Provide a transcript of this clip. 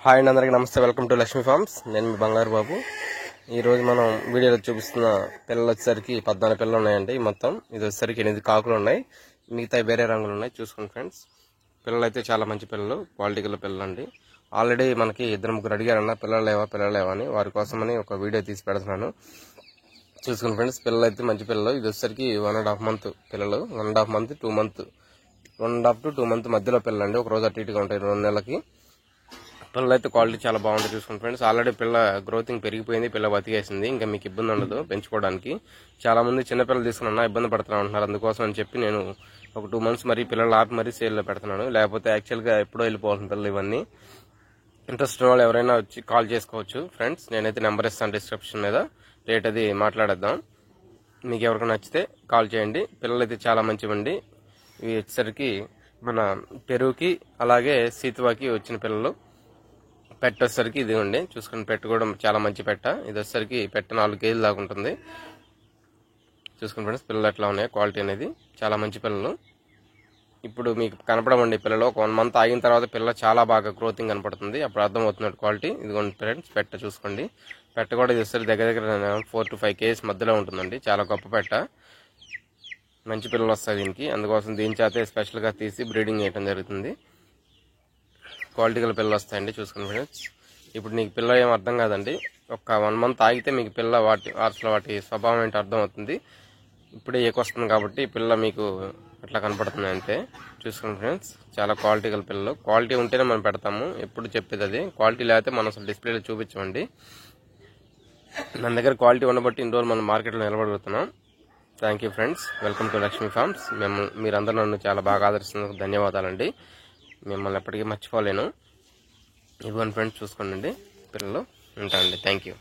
Hi అండి, అందరికీ నమస్తే. Welcome to Lakshmi farms. నేను మీ బంగారు బాబు. ఈరోజు మనం వీడియోలో చూపిస్తున్న పిల్లలు వచ్చేసరికి 14 పిల్లలు ఉన్నాయండి. మొత్తం ఇది వచ్చేసరికి 8 కాకులు ఉన్నాయి, మిగతా వేరే రంగులు ఉన్నాయి. చూసుకోండి ఫ్రెండ్స్, పిల్లలు అయితే చాలా మంచి పిల్లలు, క్వాలిటీ గల పిల్లలు అండి. ఆల్రెడీ మనకి 2-3 అడిగారన్న పిల్లలు లేవా అని, వారి కోసమని ఒక వీడియో తీసి పెడుతున్నాను. చూసుకోండి ఫ్రెండ్స్, పిల్లలు అయితే మంచి పిల్లలు. ఇది వచ్చేసరికి 1.5 మంత్ పిల్లలు, 1.5 మంత్ 2 మంత్ 1.5 to 2 మంత్ మధ్యలో పిల్లలు అండి. ఒక రోజు అటు ఇటుగా ఉంటాయి 2 నెలలకి. పిల్లలు అయితే క్వాలిటీ చాలా బాగుంటుంది. చూసుకోండి ఫ్రెండ్స్, ఆల్రెడీ పిల్ల గ్రోతింగ్ పెరిగిపోయింది, పిల్ల బతికేసింది, ఇంకా మీకు ఇబ్బంది ఉండదు పెంచుకోవడానికి. చాలా మంది చిన్నపిల్లలు తీసుకున్నా ఇబ్బంది పడుతున్నా ఉంటున్నారు. అందుకోసం అని చెప్పి నేను ఒక 2 months మరి పిల్లలు ఆపి మరీ సేల్లో పెడుతున్నాను. లేకపోతే యాక్చువల్గా ఎప్పుడో వెళ్ళిపోవాల్సిన పిల్లలు ఇవన్నీ. ఇంట్రెస్ట్ ఉన్న వాళ్ళు ఎవరైనా వచ్చి కాల్ చేసుకోవచ్చు ఫ్రెండ్స్. నేనైతే నెంబర్ ఇస్తాను డిస్క్రిప్షన్ మీద, రేట్ అది మాట్లాడేద్దాం. మీకు ఎవరికైనా నచ్చితే కాల్ చేయండి. పిల్లలు అయితే చాలా మంచివండి. ఇవి వచ్చేసరికి మన పెరుగుకి అలాగే సీతువాకి వచ్చిన పిల్లలు. పెట్ట వచ్చేసరికి ఇది ఉండి చూసుకుని, పెట్ట కూడా చాలా మంచి పెట్ట. ఇది వచ్చేసరికి పెట్ట 4 kg దాకా ఉంటుంది. చూసుకుని ఫ్రెండ్స్, పిల్లలు ఎట్లా ఉన్నాయి, క్వాలిటీ అనేది చాలా మంచి పిల్లలు. ఇప్పుడు మీకు కనపడమండి పిల్లలు. ఒక 1 month ఆగిన తర్వాత పిల్ల చాలా బాగా గ్రోతింగ్ కనపడుతుంది, అప్పుడు అర్థమవుతున్నట్టు క్వాలిటీ. ఇదిగోండి ఫ్రెండ్స్, పెట్ట చూసుకోండి. పెట్ట కూడా ఇది వచ్చేసరికి దగ్గర 4 to 5 kg మధ్యలో ఉంటుందండి. చాలా గొప్ప పెట్ట, మంచి పిల్లలు వస్తాయి దీనికి. అందుకోసం దీని చేతే స్పెషల్గా తీసి బ్రీడింగ్ చేయడం జరుగుతుంది. క్వాలిటీ గల పిల్లలు వస్తాయండి. చూసుకుని ఫ్రెండ్స్, ఇప్పుడు నీకు పిల్ల ఏం అర్థం కాదండి. ఒక 1 month ఆగితే మీకు పిల్ల వాటి స్వభావం ఏంటో అర్థం అవుతుంది. ఇప్పుడే ఏకొస్తుంది కాబట్టి పిల్ల మీకు అట్లా కనపడుతుంది అంతే. చూసుకుని ఫ్రెండ్స్, చాలా క్వాలిటీ గల పిల్లలు. క్వాలిటీ ఉంటేనే మనం పెడతాము, ఎప్పుడు చెప్పేది అది. క్వాలిటీ లేకపోతే మనం అసలు డిస్ప్లేలో చూపించమండి. మన దగ్గర క్వాలిటీ ఉండబట్టి ఇన్ని రోజులు మనం మార్కెట్లో నిలబడుతున్నాం. Thank you friends, welcome to Lakshmi farms. మీరందరూ నన్ను చాలా బాగా ఆదరిస్తున్నందుకు ధన్యవాదాలండి. మిమ్మల్ని ఎప్పటికీ మర్చిపోలేను. ఇవ్వండి ఫ్రెండ్స్, చూసుకోండి పిల్లలు. ఉంటానండి. Thank you.